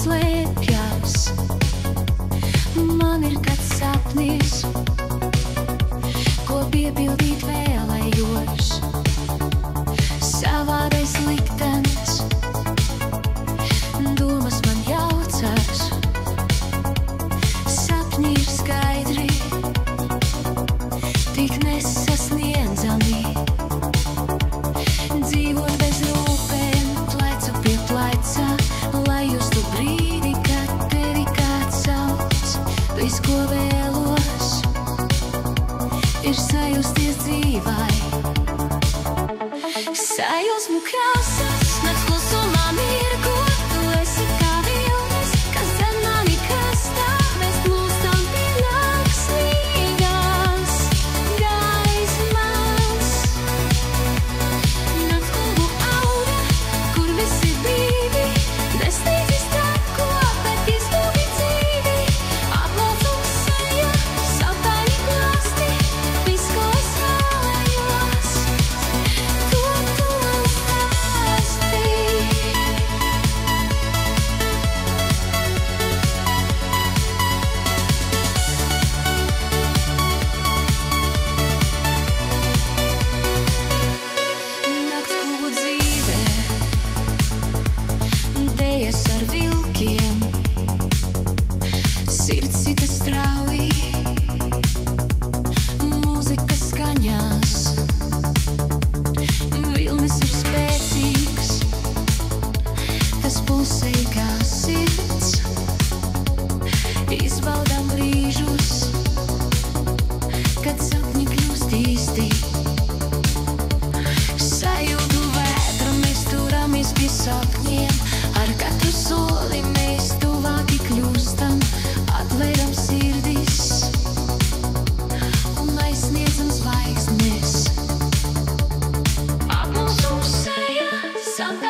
slēpjas. Man ir kāds sapnis, ko piepildīt vēlējos. Savādais liktenis, domas man jaucas. Sapņi ir skaidri, tik nesasniedzami. Dzīvot bez rūpēm, plecu pie pleca, lai justu brīdi, kad tevi kāds sauc. Viss, ko vēlos, ir sajusties dzīvai. Sajūsmu krāsas, nakts klusumā mirgo. Tu esi kā vilnis, kas zem mani krastā. Mēs plūstam pienāk svīgās gaismas. Nakts klubu aura, kur visi brīvi. Nesteidzi stako, bet izlūgi dzīvi. Aplaucums seja, saptaini klāsti. Viss, ko es vēlējos, to tu man stāsti. Nakts klubu dzīve, dejas ar vilkiem. Sirds sita strauji, mūzika skaņās. Vilnis ir spēcīgs, tas pulsē kā sirds. Izbaudām brīžus, kad sapņi kļūst īsti. Sajūtu vētru, mēs turamies pie sapņiem. Ar katru soli mēs tuvāki kļūstam. Atveram sirdis un aizsniedzam zvaigznes. Apmulsums seja, sapņi